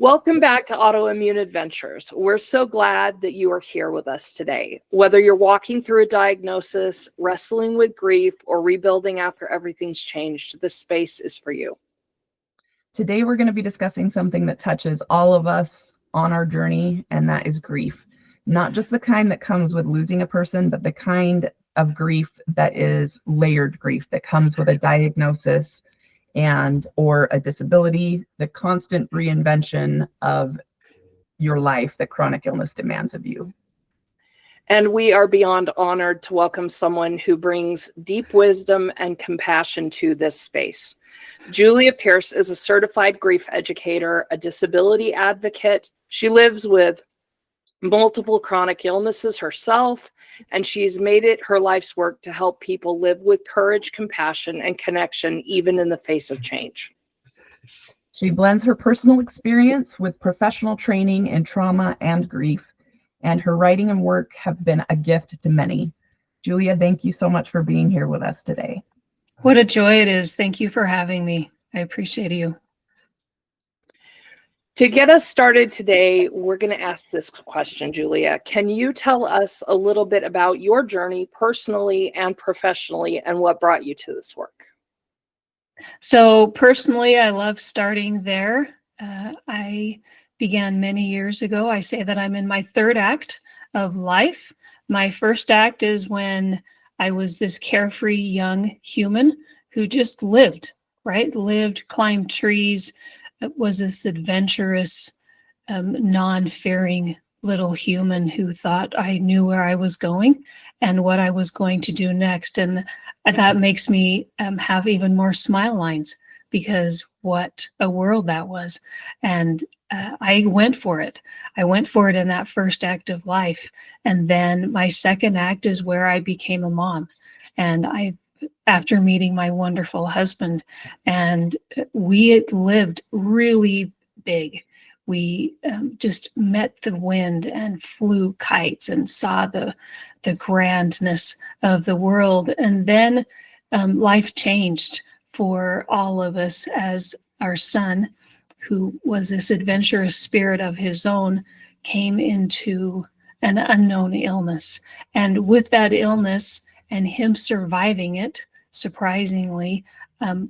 Welcome back to Autoimmune Adventures. We're so glad that you are here with us today. Whether you're walking through a diagnosis, wrestling with grief, or rebuilding after everything's changed, this space is for you. Today, we're going to be discussing something that touches all of us on our journey, and that is grief. Not just the kind that comes with losing a person, but the kind of grief that is layered grief that comes with a diagnosis or a disability, the constant reinvention of your life that chronic illness demands of you. And we are beyond honored to welcome someone who brings deep wisdom and compassion to this space. Julia Pearce is a certified grief educator, a disability advocate. She lives with multiple chronic illnesses herself, and she's made it her life's work to help people live with courage, compassion, and connection, even in the face of change. She blends her personal experience with professional training in trauma and grief, and her writing and work have been a gift to many. Julia, thank you so much for being here with us today. What a joy it is. Thank you for having me. I appreciate you. To get us started today, we're going to ask this question, Julia. Can you tell us a little bit about your journey personally and professionally and what brought you to this work? So personally, I love starting there. I began many years ago. I say that I'm in my third act of life. My first act is when I was this carefree young human who just lived, right? Lived, climbed trees, was this adventurous, non-fearing little human who thought I knew where I was going and what I was going to do next. And that makes me have even more smile lines, because what a world that was. And I went for it. I went for it in that first act of life. And then my second act is where I became a mom. And after meeting my wonderful husband, and we had lived really big. We just met the wind and flew kites and saw the grandness of the world. And then life changed for all of us as our son, who was this adventurous spirit of his own, came into an unknown illness. And with that illness and him surviving it, surprisingly,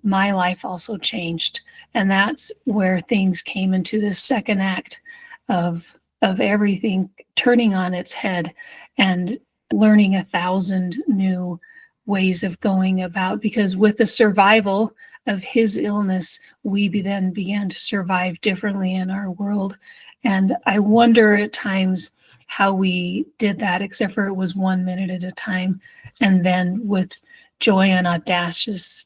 my life also changed. And that's where things came into this second act of everything turning on its head and learning 1,000 new ways of going about. Because with the survival of his illness, we then began to survive differently in our world. And I wonder at times how we did that, except for it was 1 minute at a time. And then with joy and audaciousness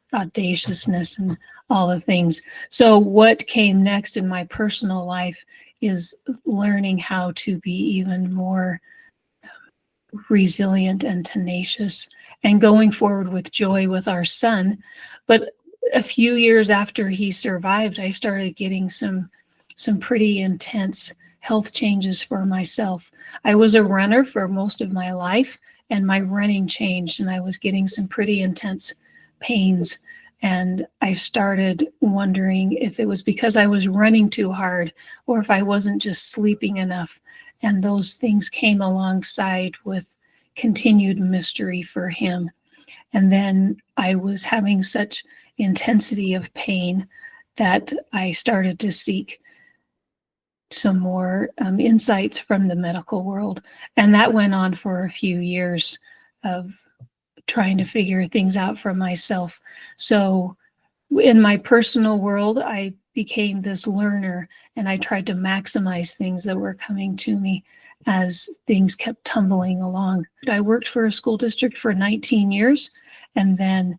and all the things. So what came next in my personal life is learning how to be even more resilient and tenacious and going forward with joy with our son. But a few years after he survived, I started getting some pretty intense health changes for myself. I was a runner for most of my life, and my running changed, and I was getting some pretty intense pains. And I started wondering if it was because I was running too hard or if I wasn't just sleeping enough. And those things came alongside with continued mystery for him. And then I was having such intensity of pain that I started to seek some more insights from the medical world. And that went on for a few years of trying to figure things out for myself. So in my personal world, I became this learner, and I tried to maximize things that were coming to me as things kept tumbling along. I worked for a school district for 19 years and then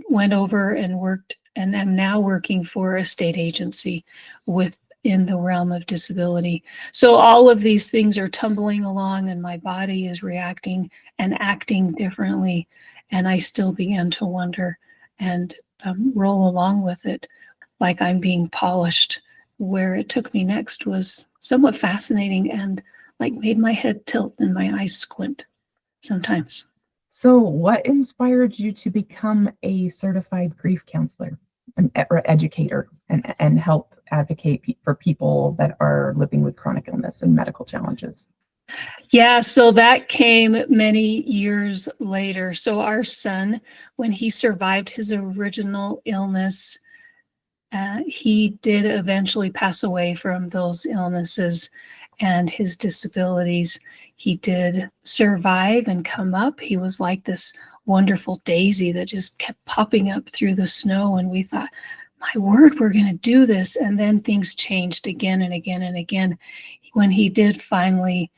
went over and worked, and am now working for a state agency in the realm of disability. So all of these things are tumbling along, and my body is reacting and acting differently. And I still began to wonder and roll along with it like I'm being polished. Where it took me next was somewhat fascinating and like made my head tilt and my eyes squint sometimes. So what inspired you to become a certified grief counselor or educator and help advocate for people that are living with chronic illness and medical challenges? Yeah, so that came many years later. So our son, when he survived his original illness, he did eventually pass away from those illnesses and his disabilities. He did survive and come up. He was like this wonderful daisy that just kept popping up through the snow. And we thought, my word, we're going to do this. And then things changed again and again and again. When he did finally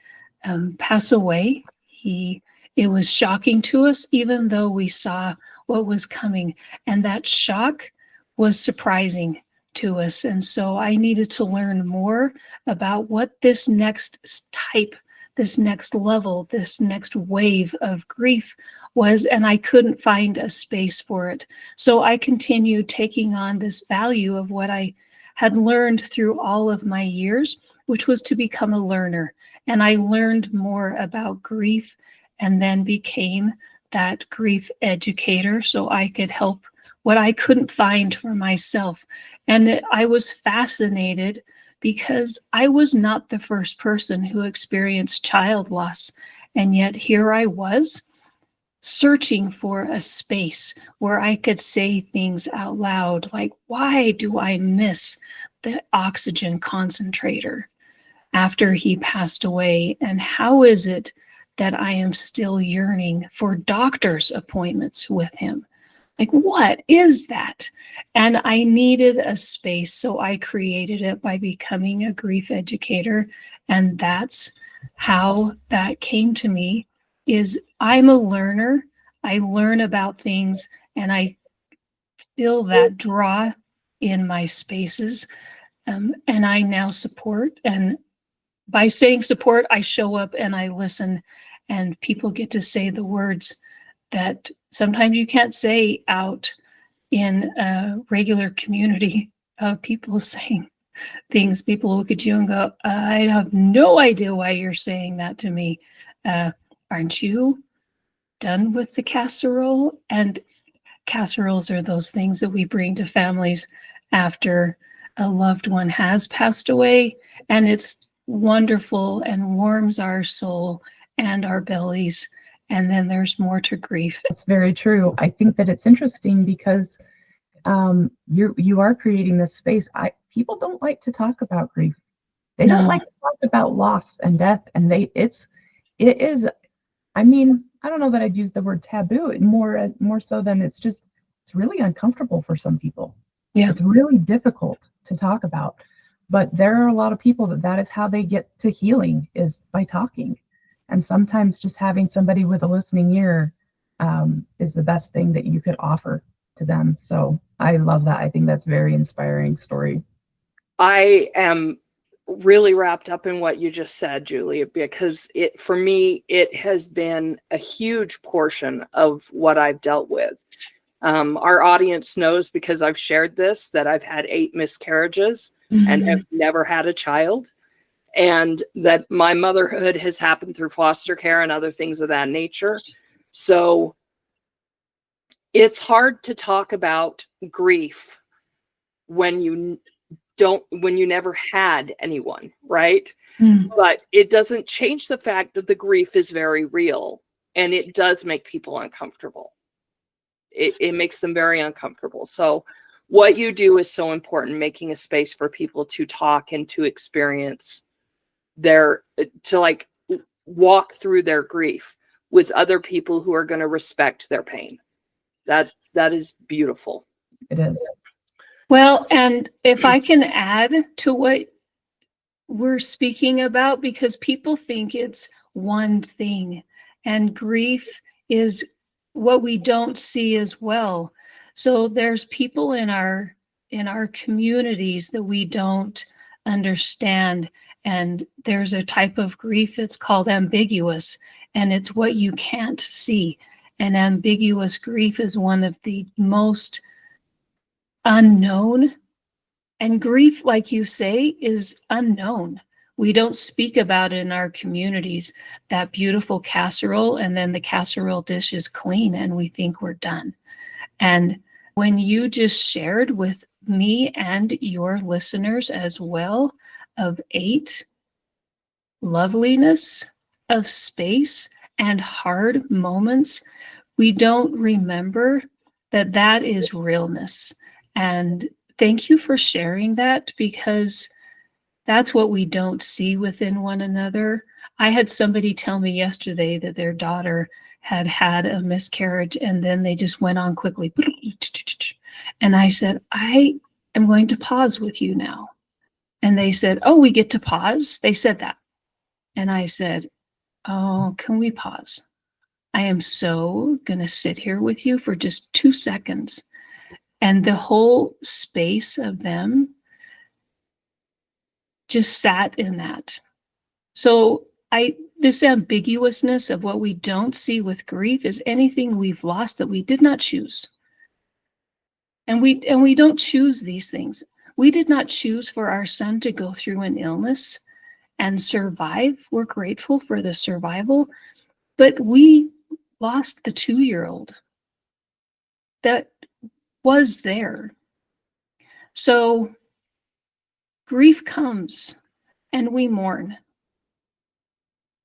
pass away, it was shocking to us, even though we saw what was coming. And that shock was surprising to us. And so I needed to learn more about what this next type, this next level, this next wave of grief was, and I couldn't find a space for it. So I continued taking on this value of what I had learned through all of my years, which was to become a learner. And I learned more about grief and then became that grief educator so I could help what I couldn't find for myself. And I was fascinated because I was not the first person who experienced child loss. And yet here I was searching for a space where I could say things out loud, like, why do I miss the oxygen concentrator after he passed away? And how is it that I am still yearning for doctor's appointments with him? Like, what is that? And I needed a space, so I created it by becoming a grief educator. And that's how that came to me, is I'm a learner. I learn about things, and I feel that draw in my spaces. And I now support. And by saying support, I show up and I listen, and people get to say the words that sometimes you can't say out in a regular community of people saying things. People look at you and go, I have no idea why you're saying that to me. Aren't you done with the casserole? And casseroles are those things that we bring to families after a loved one has passed away. And it's wonderful and warms our soul and our bellies. And then there's more to grief. It's very true. I think that it's interesting because you are creating this space. People don't like to talk about grief. They don't like to talk about loss and death. And it is, I mean, I don't know that I'd use the word taboo more so than it's really uncomfortable for some people. Yeah. It's really difficult to talk about. But there are a lot of people that is how they get to healing, is by talking. And sometimes just having somebody with a listening ear is the best thing that you could offer to them. So I love that. I think that's a very inspiring story. I am really wrapped up in what you just said, Julia, because for me, it has been a huge portion of what I've dealt with. Our audience knows, because I've shared this, that I've had 8 miscarriages and have never had a child. And that my motherhood has happened through foster care and other things of that nature. So it's hard to talk about grief when you never had anyone, right? But it doesn't change the fact that the grief is very real, and it does make people uncomfortable. It makes them very uncomfortable. So what you do is so important, making a space for people to talk and to experience to walk through their grief with other people who are going to respect their pain. That is beautiful. It is. Well, and if I can add to what we're speaking about, because people think it's one thing, and grief is what we don't see as well. So there's people in our communities that we don't understand. And there's a type of grief, it's called ambiguous, and it's what you can't see. And ambiguous grief is one of the most unknown. And grief, like you say, is unknown. We don't speak about it in our communities, that beautiful casserole, and then the casserole dish is clean and we think we're done. And when you just shared with me and your listeners as well, of 8, loveliness, of space, and hard moments, we don't remember that that is realness. And thank you for sharing that, because that's what we don't see within one another. I had somebody tell me yesterday that their daughter had had a miscarriage, and then they just went on quickly. And I said, I am going to pause with you now. And they said, oh, we get to pause? They said that. And I said, oh, can we pause? I am so going to sit here with you for just 2 seconds. And the whole space of them just sat in that. So this ambiguousness of what we don't see with grief is anything we've lost that we did not choose. And we don't choose these things. We did not choose for our son to go through an illness and survive. We're grateful for the survival, but we lost the 2-year-old that was there. So grief comes and we mourn.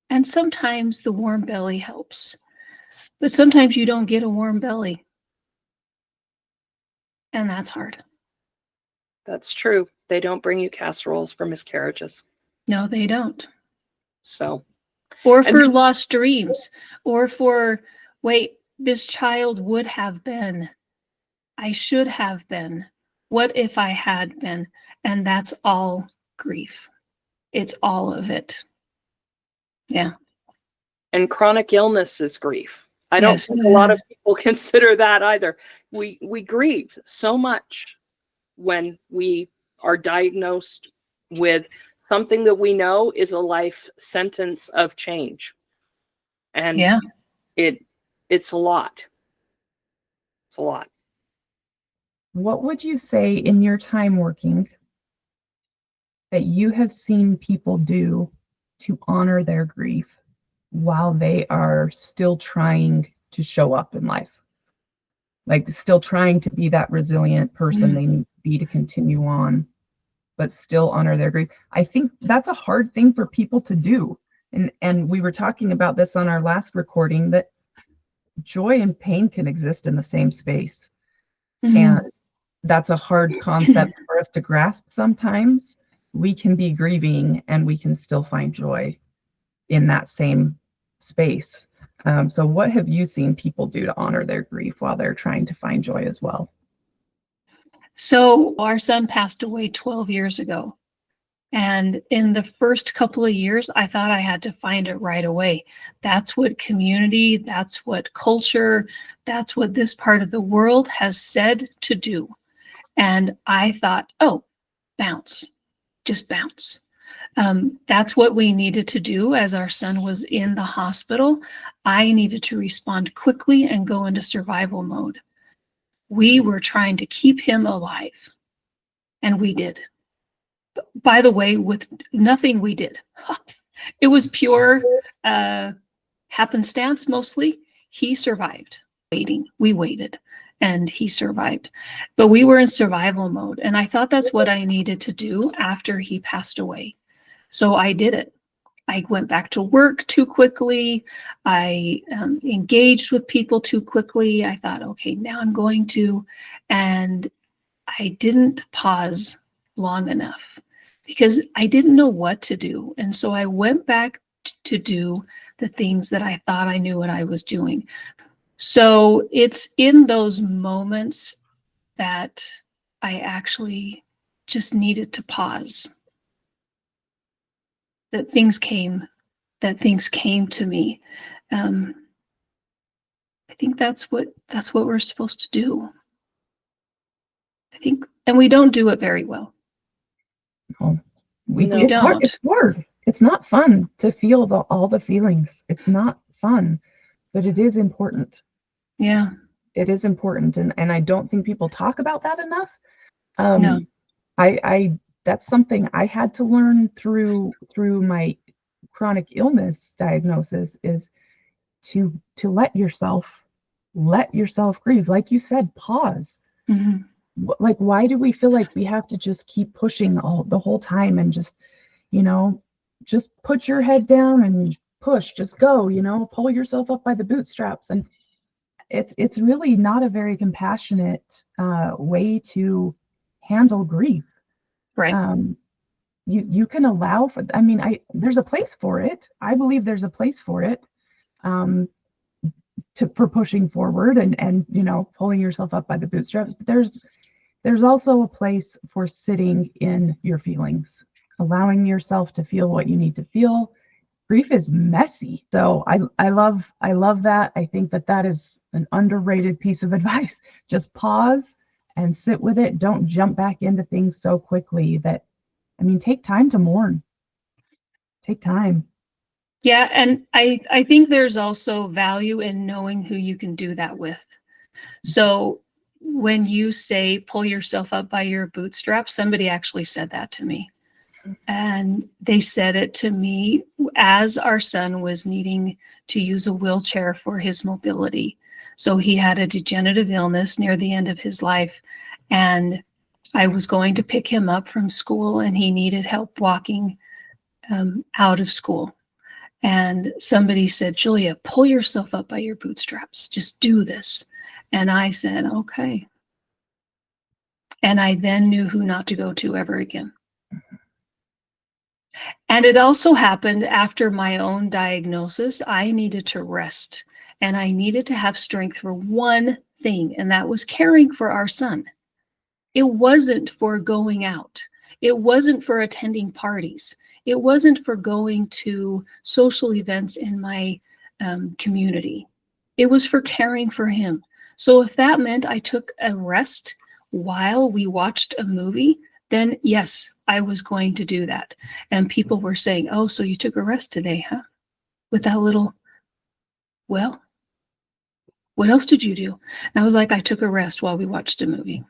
And sometimes the warm belly helps, but sometimes you don't get a warm belly. And that's hard. That's true. They don't bring you casseroles for miscarriages. No, they don't. So, or for lost dreams, or for, wait, this child would have been, I should have been, what if I had been? And that's all grief. It's all of it. Yeah. And chronic illness is grief. I don't think a lot of people consider that either. We grieve so much when we are diagnosed with something that we know is a life sentence of change. And it's a lot. It's a lot. What would you say in your time working that you have seen people do to honor their grief while they are still trying to show up in life? Like still trying to be that resilient person they need to be to continue on, but still honor their grief. I think that's a hard thing for people to do. And we were talking about this on our last recording, that joy and pain can exist in the same space. And that's a hard concept for us to grasp sometimes. We can be grieving and we can still find joy in that same space. So what have you seen people do to honor their grief while they're trying to find joy as well? So our son passed away 12 years ago. And in the first couple of years, I thought I had to find it right away. That's what community, that's what culture, that's what this part of the world has said to do. And I thought, oh, bounce, just bounce. That's what we needed to do as our son was in the hospital. I needed to respond quickly and go into survival mode. We were trying to keep him alive, and we did. By the way, with nothing we did. It was pure happenstance mostly. He survived. We waited, and he survived. But we were in survival mode, and I thought that's what I needed to do after he passed away. So I did it. I went back to work too quickly. I engaged with people too quickly. I thought, okay, now I'm going to, and I didn't pause long enough because I didn't know what to do. And so I went back to do the things that I thought I knew what I was doing. So it's in those moments that I actually just needed to pause. That things came to me. I think that's what we're supposed to do. I think, and we don't do it very well. No, it's hard. It's hard. It's not fun to feel all the feelings. It's not fun, but it is important. Yeah, it is important, and I don't think people talk about that enough. No. I that's something I had to learn through my chronic illness diagnosis, is to let yourself grieve. Like you said, pause. like, why do we feel like we have to just keep pushing the whole time and just, just put your head down and push, just go, pull yourself up by the bootstraps. And it's really not a very compassionate way to handle grief. Right. You can allow for, there's a place for it. I believe there's a place for it, for pushing forward and pulling yourself up by the bootstraps. But there's also a place for sitting in your feelings, allowing yourself to feel what you need to feel. Grief is messy. So I love that. I think that is an underrated piece of advice. Just pause and sit with it. Don't jump back into things so quickly. Take time to mourn. Take time. Yeah, and I think there's also value in knowing who you can do that with. So when you say pull yourself up by your bootstraps, somebody actually said that to me. And they said it to me as our son was needing to use a wheelchair for his mobility. So he had a degenerative illness near the end of his life. And I was going to pick him up from school, and he needed help walking out of school. And somebody said, Julia, pull yourself up by your bootstraps. Just do this. And I said, okay. And I then knew who not to go to ever again. And it also happened after my own diagnosis. I needed to rest, and I needed to have strength for one thing, and that was caring for our son. It wasn't for going out. It wasn't for attending parties. It wasn't for going to social events in my community. It was for caring for him. So if that meant I took a rest while we watched a movie, then yes, I was going to do that. And people were saying, oh, so you took a rest today, huh? With that little, well, what else did you do? And I was like, I took a rest while we watched a movie.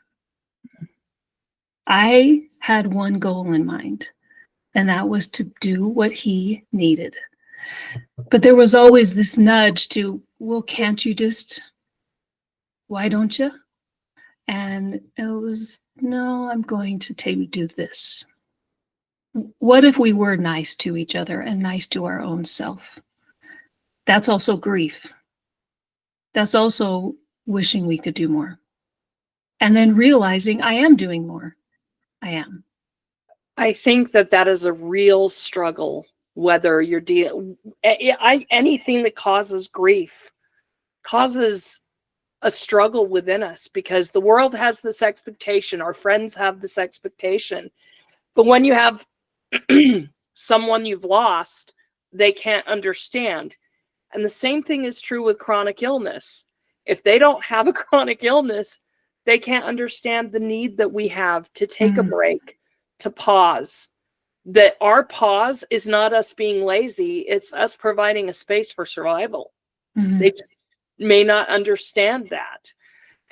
I had one goal in mind, and that was to do what he needed. But there was always this nudge to, well, can't you just, why don't you? And it was, no, I'm going to do this. What if we were nice to each other and nice to our own self? That's also grief. That's also wishing we could do more. And then realizing I am doing more. I am. I think that is a real struggle, whether you're anything that causes grief causes a struggle within us, because the world has this expectation, our friends have this expectation. But when you have someone you've lost, they can't understand. And the same thing is true with chronic illness. If they don't have a chronic illness, they can't understand the need that we have to take a break, to pause. That our pause is not us being lazy, it's us providing a space for survival. Mm-hmm. They just may not understand that.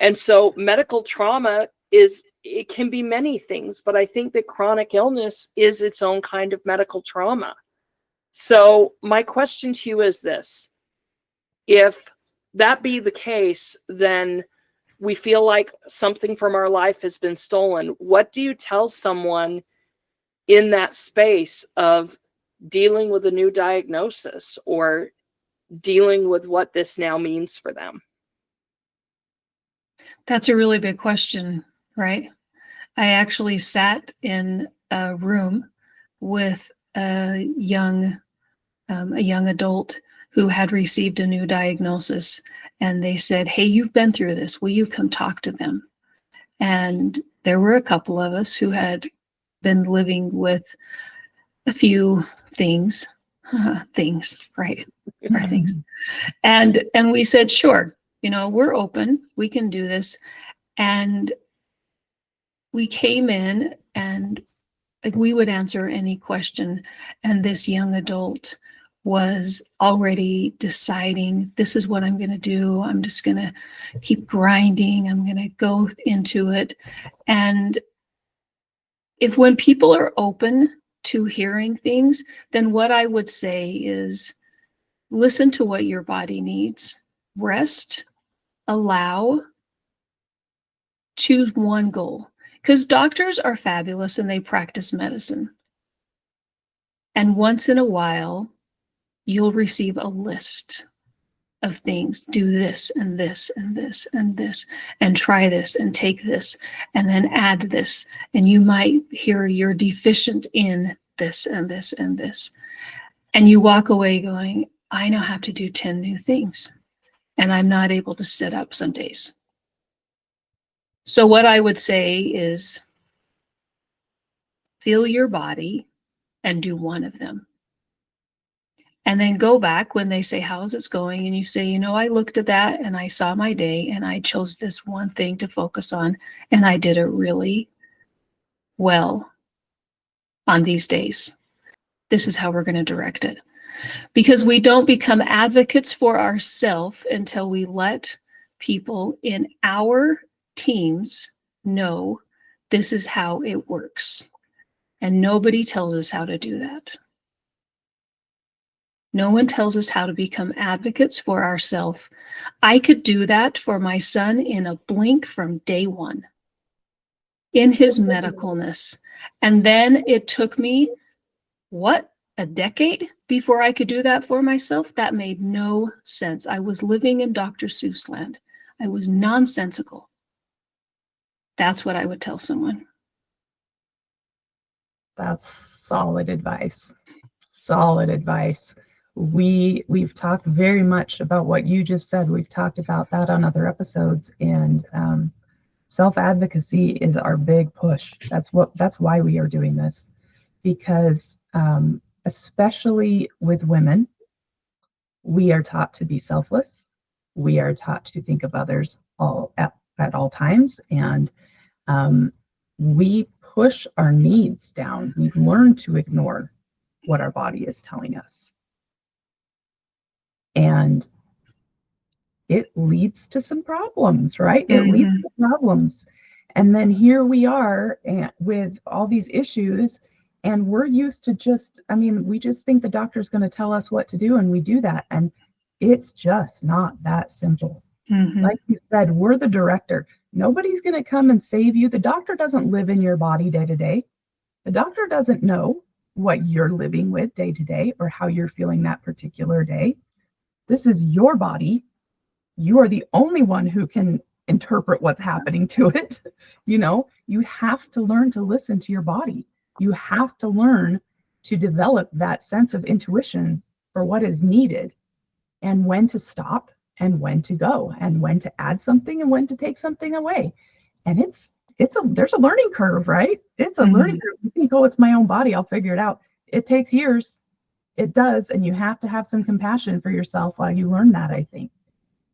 And so medical trauma it can be many things, but I think that chronic illness is its own kind of medical trauma. So my question to you is this: if that be the case, then we feel like something from our life has been stolen. What do you tell someone in that space of dealing with a new diagnosis or dealing with what this now means for them? That's a really big question, right? I actually sat in a room with a young adult who had received a new diagnosis, and they said, hey, you've been through this. Will you come talk to them? And there were a couple of us who had been living with a few things, right? Things. And we said, sure, we're open, we can do this. And we came in and we would answer any question. And this young adult was already deciding, this is what I'm going to do. I'm just going to keep grinding. I'm going to go into it. And when people are open to hearing things, then what I would say is listen to what your body needs, rest, allow, Choose one goal, because doctors are fabulous and they practice medicine. And once in a while, you'll receive a list of things. Do this and this and this and this, and try this and take this, and then add this. And you might hear you're deficient in this and this and this. And you walk away going, I now have to do 10 new things, and I'm not able to sit up some days. So what I would say is feel your body and do one of them. And then go back when they say, how's it going? And you say, you know, I looked at that and I saw my day and I chose this one thing to focus on, and I did it really well on these days. This is how we're going to direct it. Because we don't become advocates for ourselves until we let people in our teams know this is how it works. And nobody tells us how to do that. No one tells us how to become advocates for ourselves. I could do that for my son in a blink from day one, in his medicalness. And then it took me, a decade before I could do that for myself? That made no sense. I was living in Dr. Seuss land. I was nonsensical. That's what I would tell someone. That's solid advice. Solid advice. We've talked very much about what you just said. We've talked about that on other episodes, and self-advocacy is our big push. That's why we are doing this, because especially with women, we are taught to be selfless. We are taught to think of others at all times, and we push our needs down. We've learned to ignore what our body is telling us. And it leads to some problems, right? It leads to problems. And then here we are with all these issues, and we're used to we just think the doctor's going to tell us what to do, and we do that. And it's just not that simple. Like you said, we're the director. Nobody's going to come and save you. The doctor doesn't live in your body day to day. The doctor doesn't know what you're living with day to day or how you're feeling that particular day. This is your body. You are the only one who can interpret what's happening to it. You have to learn to listen to your body. You have to learn to develop that sense of intuition for what is needed, and when to stop and when to go, and when to add something and when to take something away. And there's a learning curve, right? It's a learning curve. You think, oh, it's my own body, I'll figure it out. It takes years. It does. And you have to have some compassion for yourself while you learn that, I think.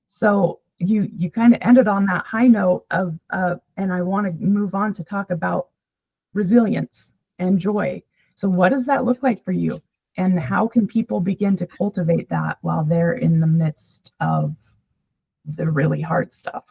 So you kind of ended on that high note of, and I want to move on to talk about resilience and joy. So what does that look like for you? And how can people begin to cultivate that while they're in the midst of the really hard stuff?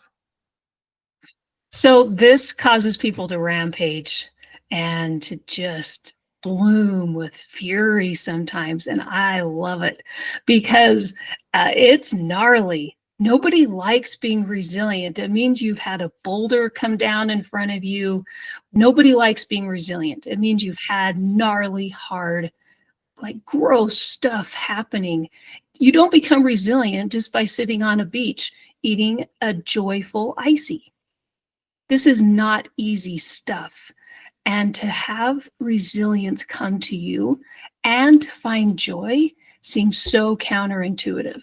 So this causes people to rampage and to just bloom with fury sometimes. And I love it because it's gnarly. Nobody likes being resilient. It means you've had a boulder come down in front of you. Nobody likes being resilient. It means you've had gnarly, hard, like gross stuff happening. You don't become resilient just by sitting on a beach eating a joyful icy. This is not easy stuff. And to have resilience come to you and to find joy seems so counterintuitive.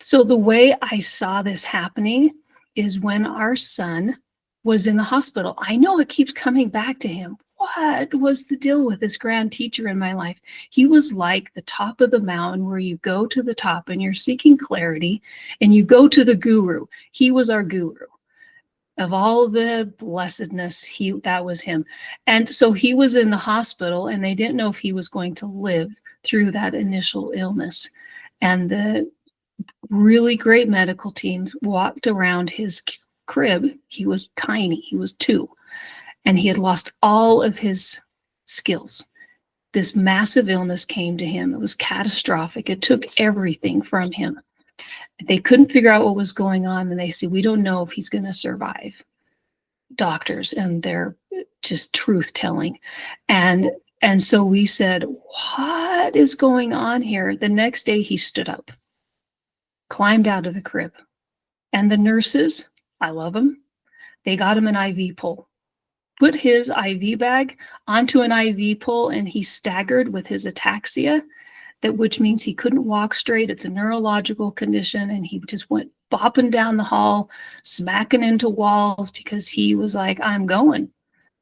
So the way I saw this happening is when our son was in the hospital. I know it keeps coming back to him. What was the deal with this grand teacher in my life? He was like the top of the mountain where you go to the top and you're seeking clarity and you go to the guru. He was our guru. Of all the blessedness, that was him. And so he was in the hospital and they didn't know if he was going to live through that initial illness. And the really great medical teams walked around his crib. He was tiny. He was 2. And he had lost all of his skills. This massive illness came to him. It was catastrophic. It took everything from him. They couldn't figure out what was going on. And they said, we don't know if he's going to survive. doctors and they're just truth telling. And so we said, what is going on here? The next day he stood up, climbed out of the crib, and the nurses, I love them, they got him an IV pole, put his IV bag onto an IV pole, and he staggered with his ataxia, which means he couldn't walk straight. It's a neurological condition, and he just went bopping down the hall, smacking into walls because he was like, I'm going.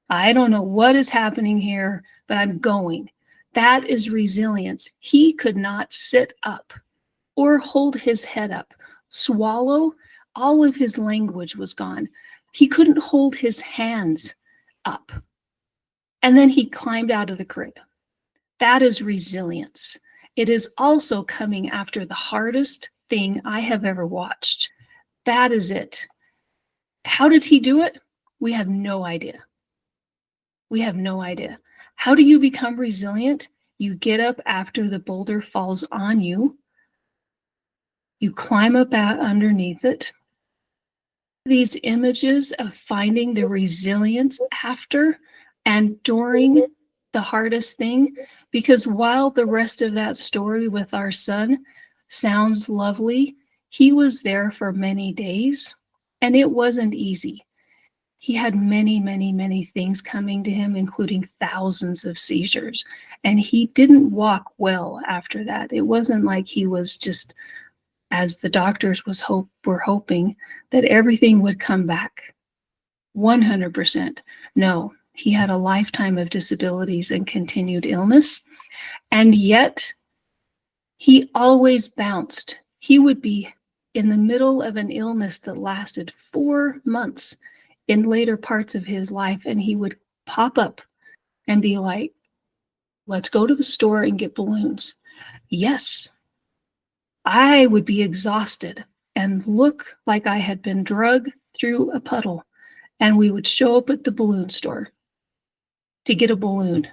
I don't know what is happening here, but I'm going. That is resilience. He could not sit up or hold his head up, swallow. All of his language was gone. He couldn't hold his hands up. And then he climbed out of the crib. That is resilience. It is also coming after the hardest thing I have ever watched. That is it. How did he do it? We have no idea. We have no idea. How do you become resilient? You get up after the boulder falls on you. You climb up out underneath it. These images of finding the resilience after and during the hardest thing, because while the rest of that story with our son sounds lovely, he was there for many days and it wasn't easy. He had many, many, many things coming to him, including thousands of seizures. And he didn't walk well after that. It wasn't like he was just, as the doctors were hoping, that everything would come back 100%. No, he had a lifetime of disabilities and continued illness. And yet he always bounced. He would be in the middle of an illness that lasted 4 months in later parts of his life, and he would pop up and be like, let's go to the store and get balloons. Yes, I would be exhausted and look like I had been drugged through a puddle, and we would show up at the balloon store to get a balloon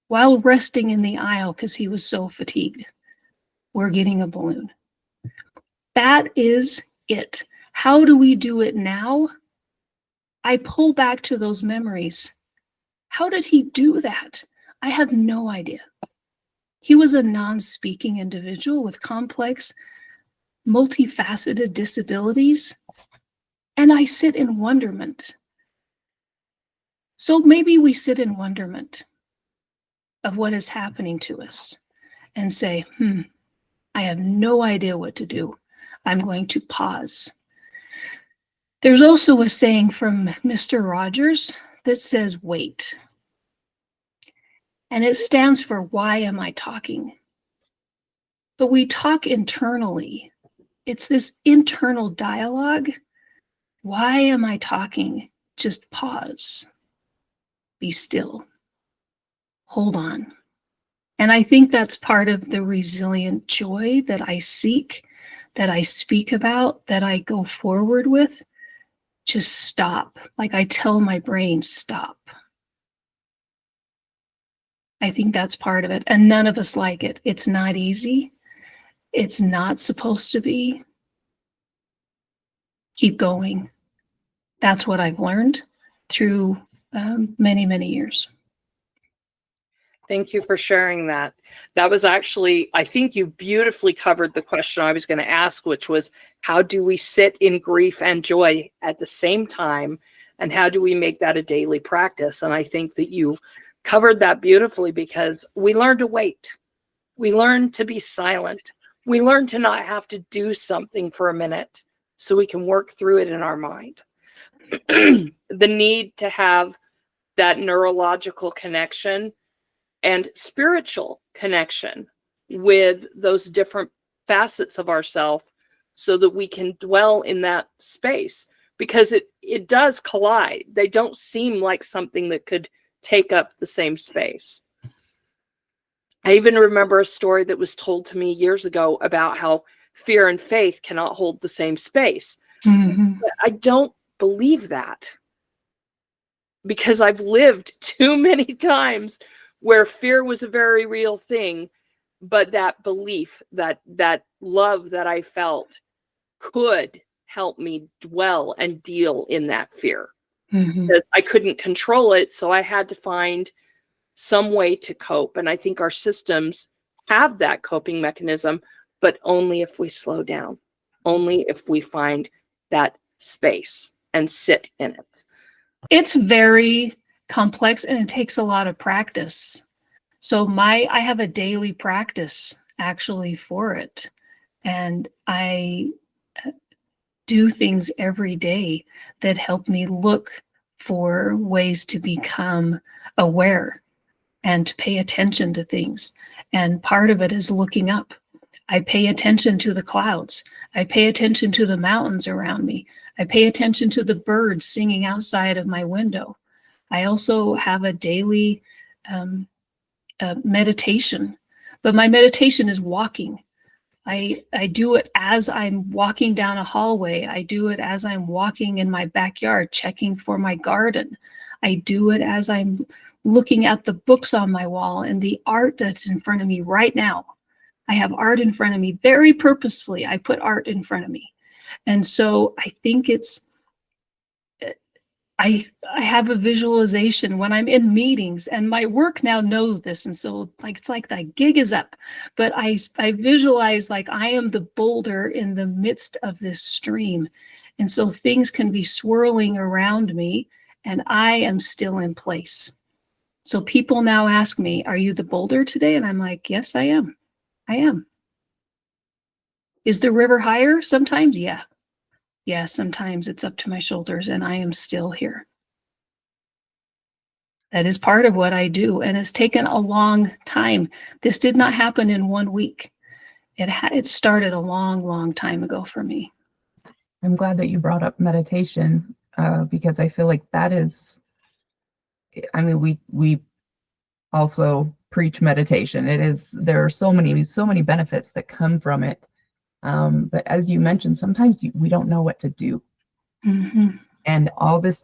while resting in the aisle because he was so fatigued. We're getting a balloon. That is it. How do we do it now? I pull back to those memories. How did he do that? I have no idea. He was a non-speaking individual with complex, multifaceted disabilities, and I sit in wonderment. So maybe we sit in wonderment of what is happening to us and say, I have no idea what to do. I'm going to pause. There's also a saying from Mr. Rogers that says, wait. And it stands for, why am I talking? But we talk internally. It's this internal dialogue. Why am I talking? Just pause. Be still. Hold on. And I think that's part of the resilient joy that I seek, that I speak about, that I go forward with. Just stop. Like I tell my brain, stop. I think that's part of it. And none of us like it. It's not easy. It's not supposed to be. Keep going. That's what I've learned through many, many years. Thank you for sharing that. That was actually, I think you beautifully covered the question I was going to ask, which was, how do we sit in grief and joy at the same time? And how do we make that a daily practice? And I think that you covered that beautifully, because we learn to wait. We learn to be silent. We learn to not have to do something for a minute so we can work through it in our mind. The need to have that neurological connection and spiritual connection with those different facets of ourselves so that we can dwell in that space, because it does collide. They don't seem like something that could take up the same space. I even remember a story that was told to me years ago about how fear and faith cannot hold the same space. Mm-hmm. But I don't believe that, because I've lived too many times where fear was a very real thing, but that belief, that love that I felt could help me dwell and deal in that fear. Mhm. because I couldn't control it. So I had to find some way to cope. And I think our systems have that coping mechanism, but only if we slow down, only if we find that space and sit in it. It's very complex and it takes a lot of practice. So I have a daily practice actually for it. And I do things every day that help me look for ways to become aware and to pay attention to things. And part of it is looking up. I pay attention to the clouds. I pay attention to the mountains around me. I pay attention to the birds singing outside of my window. I also have a daily meditation, but my meditation is walking. I do it as I'm walking down a hallway. I do it as I'm walking in my backyard, checking for my garden. I do it as I'm looking at the books on my wall and the art that's in front of me right now. I have art in front of me very purposefully. I put art in front of me. And so I think I have a visualization when I'm in meetings, and my work now knows this. And so it's like that gig is up, but I visualize like I am the boulder in the midst of this stream. And so things can be swirling around me and I am still in place. So people now ask me, are you the boulder today? And I'm like, yes, I am. I am. Is the river higher sometimes? Yeah. Yeah, sometimes it's up to my shoulders and I am still here. That is part of what I do, and it's taken a long time. This did not happen in 1 week. It started a long, long time ago for me. I'm glad that you brought up meditation, because I feel like that is, I mean, we also preach meditation. There are so many benefits that come from it. But as you mentioned, sometimes we don't know what to do. Mm-hmm. And all this,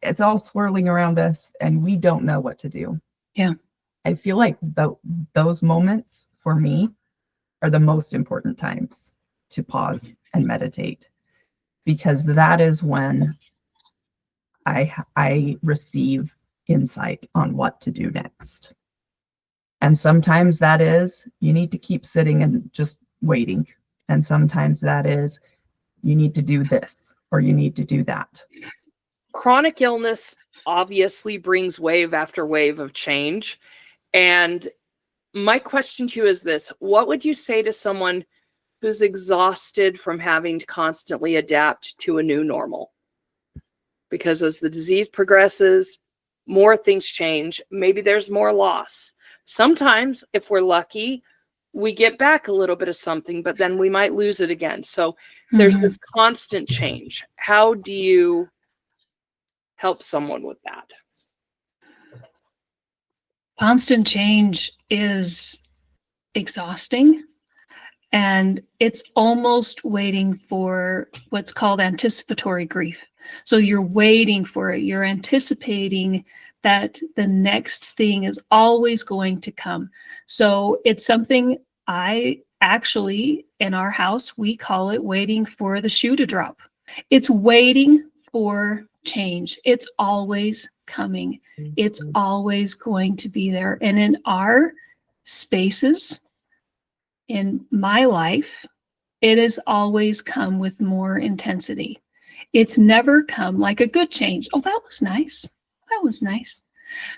it's all swirling around us and we don't know what to do. Yeah. I feel like those moments for me are the most important times to pause and meditate, because that is when I receive insight on what to do next. And sometimes that is, you need to keep sitting and just waiting. And sometimes that is, you need to do this or you need to do that. Chronic illness obviously brings wave after wave of change. And my question to you is this: what would you say to someone who's exhausted from having to constantly adapt to a new normal? Because as the disease progresses, more things change. Maybe there's more loss. Sometimes, if we're lucky, we get back a little bit of something, but then we might lose it again. So there's this constant change. How do you help someone with that? Constant change is exhausting, and it's almost waiting for what's called anticipatory grief. So you're waiting for it. You're anticipating that the next thing is always going to come. So it's something I actually, in our house, we call it waiting for the shoe to drop. It's waiting for change. It's always coming. It's always going to be there. And in our spaces, in my life, it has always come with more intensity. It's never come like a good change. Oh, that was nice. That was nice.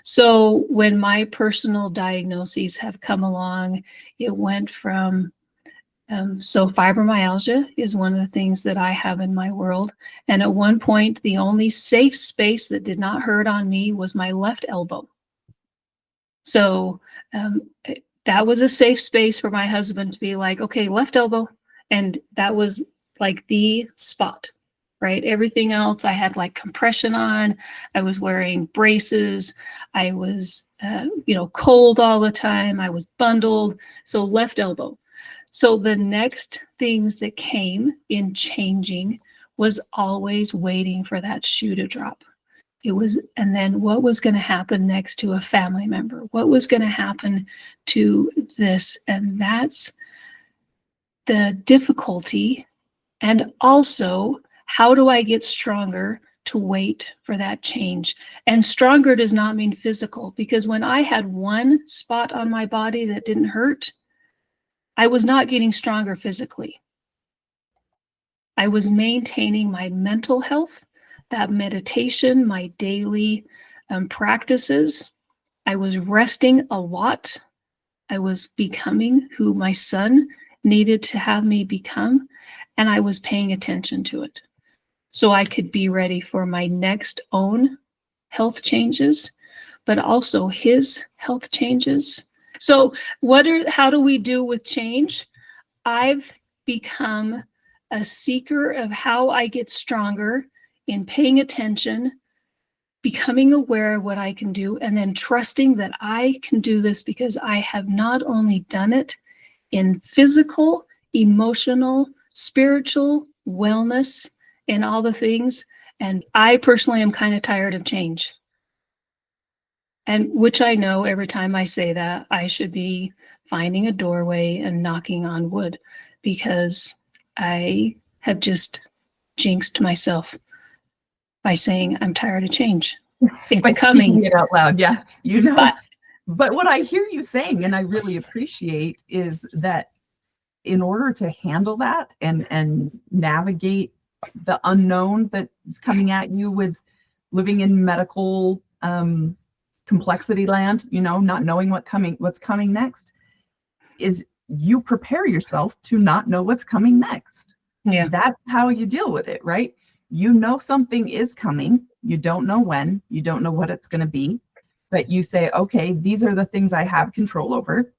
So when my personal diagnoses have come along, it went from, so fibromyalgia is one of the things that I have in my world. And at one point, the only safe space that did not hurt on me was my left elbow. So that was a safe space for my husband to be like, okay, left elbow. And that was like the spot, right? Everything else, I had like compression on. I was wearing braces. I was, cold all the time. I was bundled. So left elbow. So the next things that came in changing was always waiting for that shoe to drop. It was, and then what was going to happen next to a family member? What was going to happen to this? And that's the difficulty. And also, how do I get stronger to wait for that change. And stronger does not mean physical, because when I had one spot on my body that didn't hurt, I was not getting stronger physically. I was maintaining my mental health, that meditation, my daily practices. I was resting a lot. I was becoming who my son needed to have me become, and I was paying attention to it, so I could be ready for my next own health changes, but also his health changes. So how do we do with change? I've become a seeker of how I get stronger in paying attention, becoming aware of what I can do, and then trusting that I can do this because I have not only done it in physical, emotional, spiritual wellness, and all the things. And I personally am kind of tired of change. And which I know every time I say that, I should be finding a doorway and knocking on wood, because I have just jinxed myself by saying I'm tired of change. It's By coming. speaking it out loud, yeah. But what I hear you saying, and I really appreciate, is that in order to handle that and navigate the unknown that's coming at you with living in medical complexity land, not knowing what's coming next, is you prepare yourself to not know what's coming next. Yeah. That's how you deal with it, right? You know something is coming. You don't know when, you don't know what it's going to be, but you say, okay, these are the things I have control over.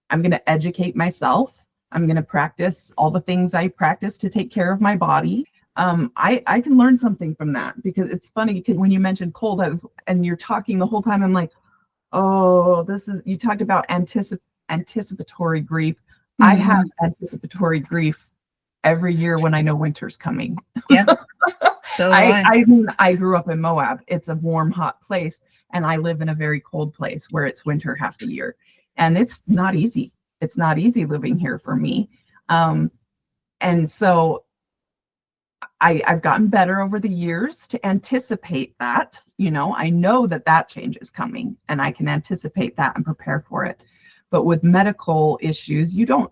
I'm going to educate myself. I'm going to practice all the things I practice to take care of my body. I can learn something from that, because it's funny, because when you mentioned cold, and you're talking the whole time, I'm like, oh, you talked about anticipatory grief. Mm-hmm. I have anticipatory grief every year when I know winter's coming. Yeah. So I grew up in Moab. It's a warm, hot place, and I live in a very cold place where it's winter half the year, and it's not easy. It's not easy living here for me. And so I've gotten better over the years to anticipate that. I know that change is coming, and I can anticipate that and prepare for it. But with medical issues, you don't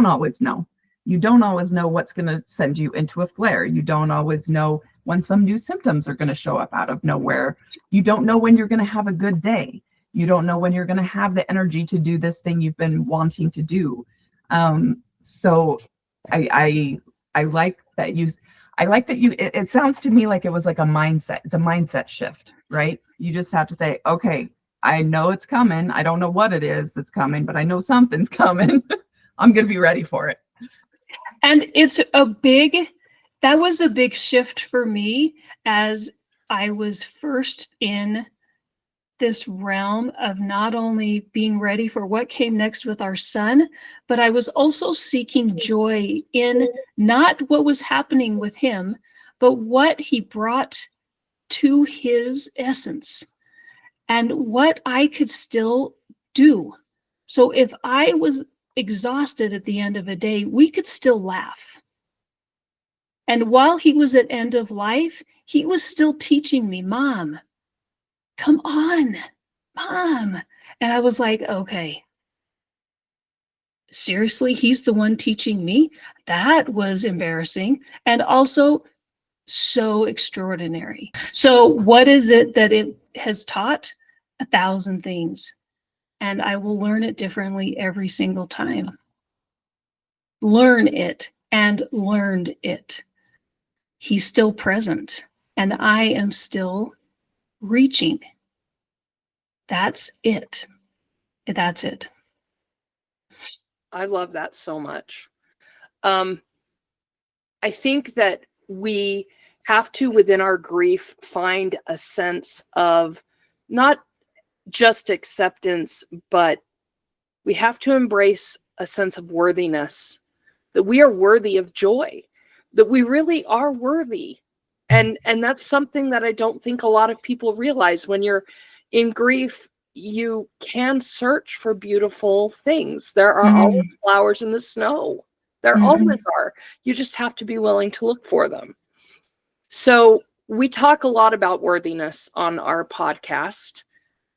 always know. You don't always know what's going to send you into a flare. You don't always know when some new symptoms are going to show up out of nowhere. You don't know when you're going to have a good day. You don't know when you're going to have the energy to do this thing you've been wanting to do. So I like that you. It sounds to me like it was like a mindset. It's a mindset shift, right? You just have to say, okay, I know it's coming. I don't know what it is that's coming, but I know something's coming. I'm going to be ready for it. And that was a big shift for me, as I was first in this realm of not only being ready for what came next with our son, but I was also seeking joy in not what was happening with him, but what he brought to his essence and what I could still do. So if I was exhausted at the end of a day, we could still laugh. And while he was at end of life, he was still teaching me, Mom, come on, Mom. And I was like, okay, seriously, he's the one teaching me? That was embarrassing. And also so extraordinary. So what is it that it has taught? 1,000 things. And I will learn it differently every single time. Learn it and learned it. He's still present, and I am still reaching. That's it. That's it. I love that so much. I think that we have to, within our grief, find a sense of not just acceptance, but we have to embrace a sense of worthiness, that we are worthy of joy, that we really are worthy. And that's something that I don't think a lot of people realize. When you're in grief, you can search for beautiful things. There are always flowers in the snow. There always are. You just have to be willing to look for them. So we talk a lot about worthiness on our podcast.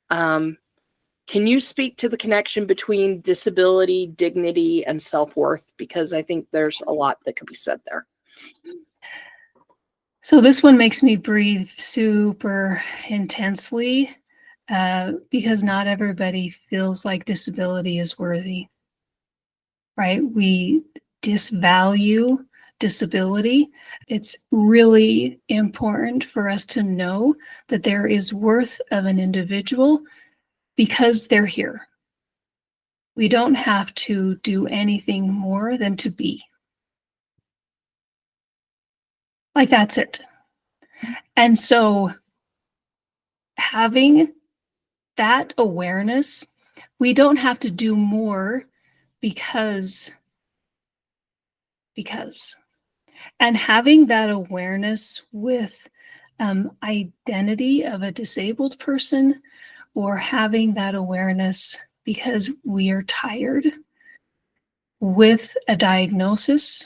Can you speak to the connection between disability, dignity, and self-worth? Because I think there's a lot that could be said there. So this one makes me breathe super intensely because not everybody feels like disability is worthy, right? We disvalue disability. It's really important for us to know that there is worth of an individual because they're here. We don't have to do anything more than to be. Like, that's it. And so having that awareness, we don't have to do more because. And having that awareness with identity of a disabled person, or having that awareness because we are tired with a diagnosis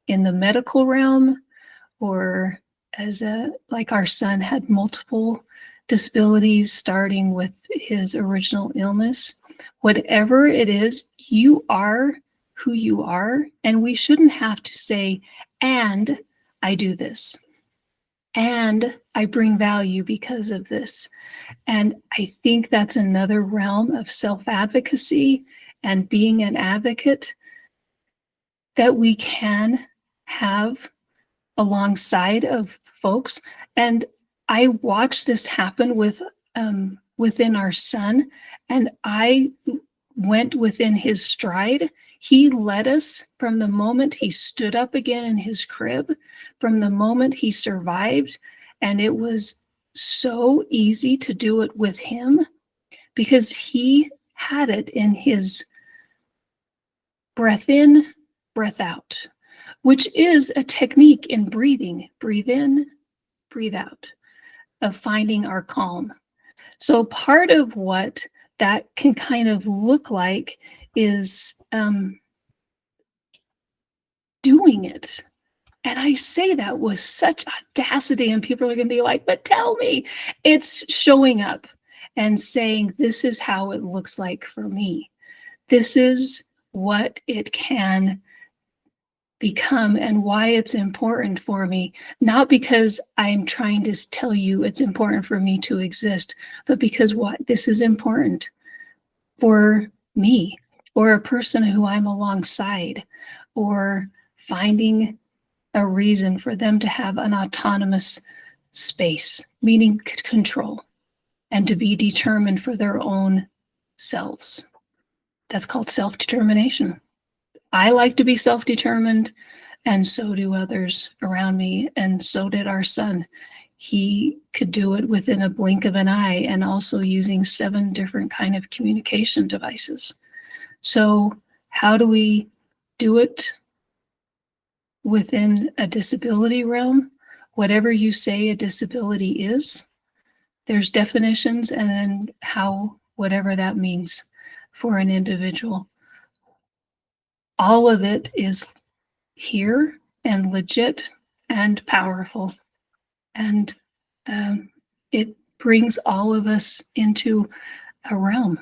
in the medical realm, or like our son had multiple disabilities starting with his original illness. Whatever it is, you are who you are, and we shouldn't have to say, and I do this, and I bring value because of this. And I think that's another realm of self-advocacy and being an advocate that we can have alongside of folks. And I watched this happen within our son, and I went within his stride. He led us from the moment he stood up again in his crib, from the moment he survived. And it was so easy to do it with him because he had it in his breath in, breath out, which is a technique in breathing. Breathe in, breathe out, of finding our calm. So part of what that can kind of look like is doing it. And I say that with such audacity, and people are going to be like, but tell me. It's showing up and saying, this is how it looks like for me. This is what it can become and why it's important for me. Not because I'm trying to tell you it's important for me to exist, but because this is important for me, or a person who I'm alongside, or finding a reason for them to have an autonomous space, meaning control, and to be determined for their own selves. That's called self-determination. I like to be self-determined, and so do others around me, and so did our son. He could do it within a blink of an eye, and also using 7 different kind of communication devices. So how do we do it within a disability realm? Whatever you say a disability is, there's definitions, and then whatever that means for an individual. All of it is here and legit and powerful. And it brings all of us into a realm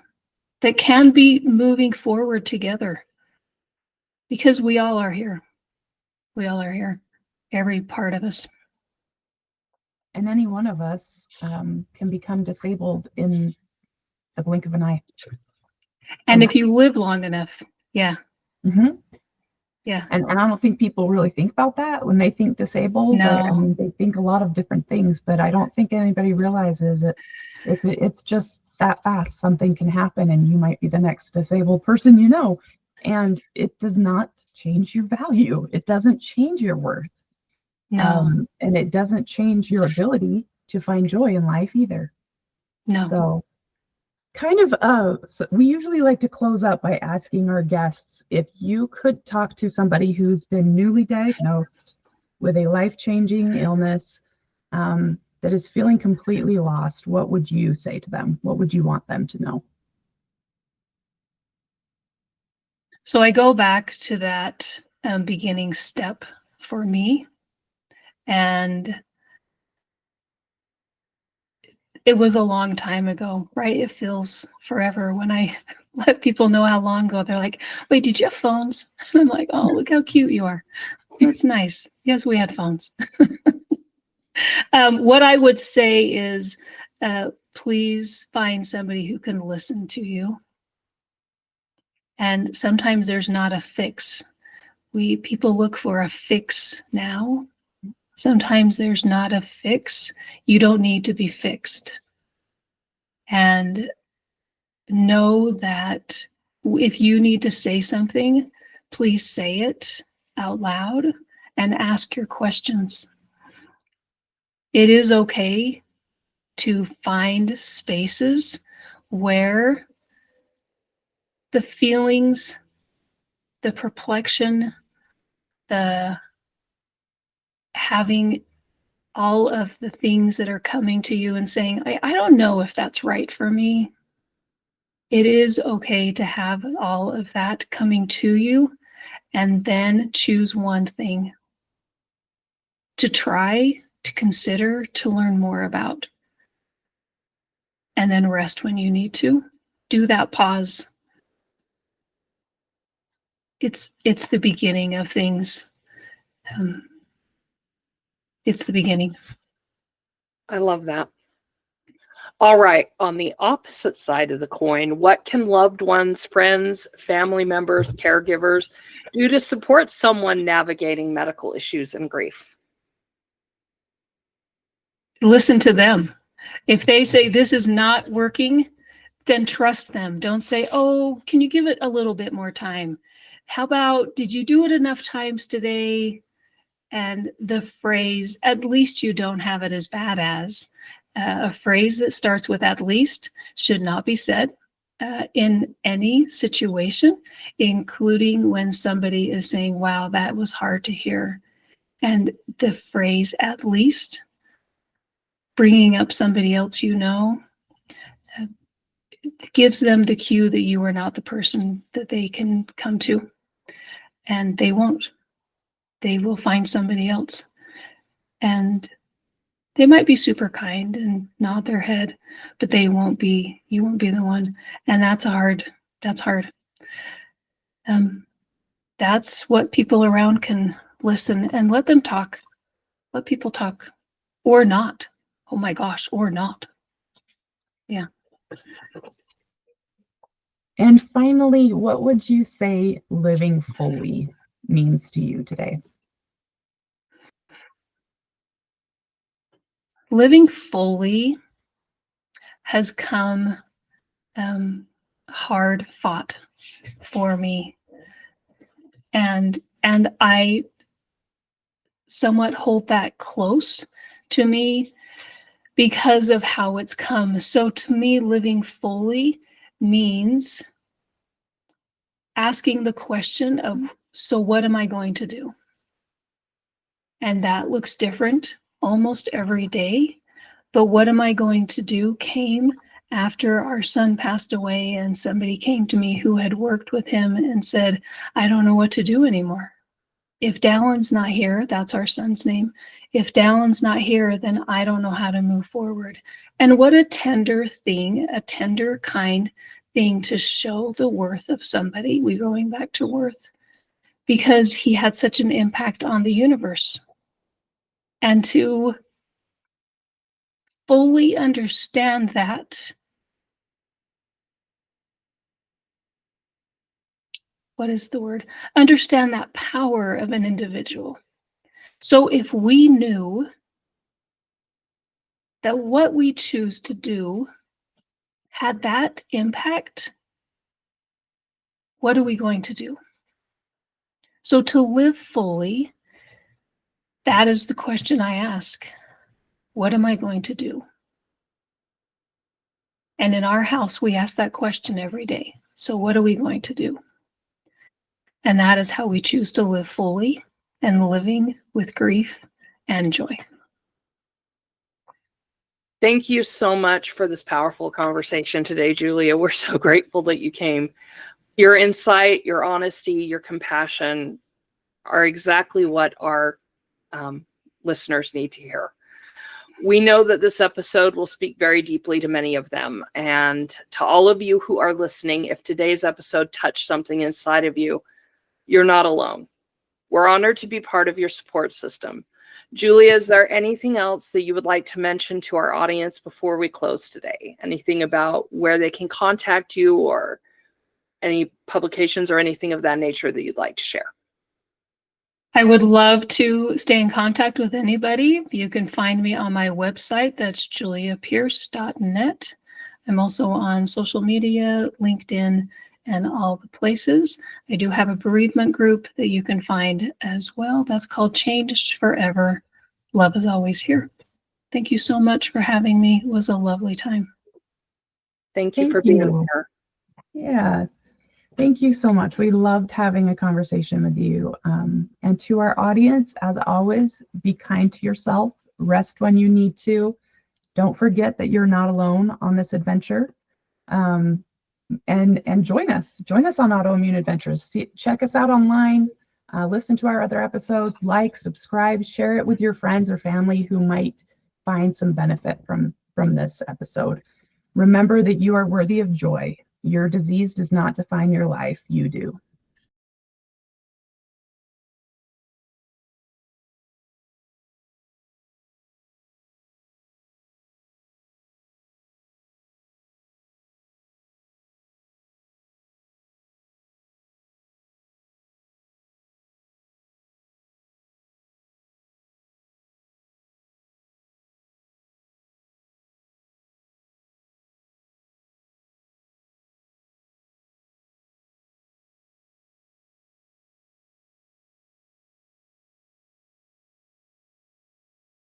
that can be moving forward together, because we all are here. We all are here, every part of us. And any one of us can become disabled in the blink of an eye. And if you live long enough, yeah. Mm-hmm. Yeah. And I don't think people really think about that when they think disabled. No. I mean, they think a lot of different things, but I don't think anybody realizes that if it's just that fast, something can happen and you might be the next disabled person you know. And it does not change your value. It doesn't change your worth. No. And it doesn't change your ability to find joy in life either. No. So so we usually like to close up by asking our guests, if you could talk to somebody who's been newly diagnosed with a life-changing illness that is feeling completely lost, what would you say to them? What would you want them to know? So I go back to that beginning step for me, and it was a long time ago, right? It feels forever when I let people know how long ago. They're like, wait, did you have phones? And I'm like, oh, look how cute you are. That's nice. Yes, we had phones. What I would say is, please find somebody who can listen to you. And sometimes there's not a fix. People look for a fix now. Sometimes there's not a fix. You don't need to be fixed. And know that if you need to say something, please say it out loud and ask your questions. It is okay to find spaces where the feelings, the perplexion, the having all of the things that are coming to you and saying, I don't know if that's right for me. It is okay to have all of that coming to you and then choose one thing to try, to consider, to learn more about. And then rest when you need to. Do that pause. It's the beginning of things. It's the beginning. I love that. All right. On the opposite side of the coin, what can loved ones, friends, family members, caregivers do to support someone navigating medical issues and grief? Listen to them. If they say this is not working, then trust them. Don't say, oh, can you give it a little bit more time? How about, did you do it enough times today? And the phrase, at least you don't have it as bad as, a phrase that starts with at least should not be said in any situation, including when somebody is saying, wow, that was hard to hear. And the phrase at least, bringing up somebody else you know, gives them the cue that you are not the person that they can come to. And they won't. They will find somebody else. And they might be super kind and nod their head, but you won't be the one. And that's hard. That's hard. That's what people around can listen and let them talk. Let people talk. Or not. Oh my gosh, or not. Yeah. And finally, what would you say living fully means to you today? Living fully has come hard fought for me. And I somewhat hold that close to me because of how it's come. So to me, living fully means asking the question of, so what am I going to do? And that looks different almost every day. But what am I going to do came after our son passed away, and somebody came to me who had worked with him and said, I don't know what to do anymore. If Dallin's not here, that's our son's name. If Dallin's not here, then I don't know how to move forward. And what a tender thing, a tender, kind thing to show the worth of somebody. We're going back to worth, because he had such an impact on the universe. And to fully understand that, what is the word? Understand that power of an individual. So if we knew that what we choose to do had that impact, what are we going to do? So to live fully, that is the question I ask. What am I going to do? And in our house, we ask that question every day. So what are we going to do? And that is how we choose to live fully and living with grief and joy. Thank you so much for this powerful conversation today, Julia. We're so grateful that you came. Your insight, your honesty, your compassion are exactly what our listeners need to hear. We know that this episode will speak very deeply to many of them. And to all of you who are listening, if today's episode touched something inside of you, you're not alone. We're honored to be part of your support system. Julia, is there anything else that you would like to mention to our audience before we close today? Anything about where they can contact you, or any publications or anything of that nature that you'd like to share? I would love to stay in contact with anybody. You can find me on my website. That's juliapearce.net. I'm also on social media, LinkedIn, and all the places. I do have a bereavement group that you can find as well. That's called Changed Forever. Love is always here. Thank you so much for having me. It was a lovely time. Thank you for being here. Yeah. Thank you so much. We loved having a conversation with you. And to our audience, as always, be kind to yourself. Rest when you need to. Don't forget that you're not alone on this adventure. And join us. Join us on Autoimmune Adventures. Check us out online. Listen to our other episodes. Like, subscribe, share it with your friends or family who might find some benefit from this episode. Remember that you are worthy of joy. Your disease does not define your life. You do.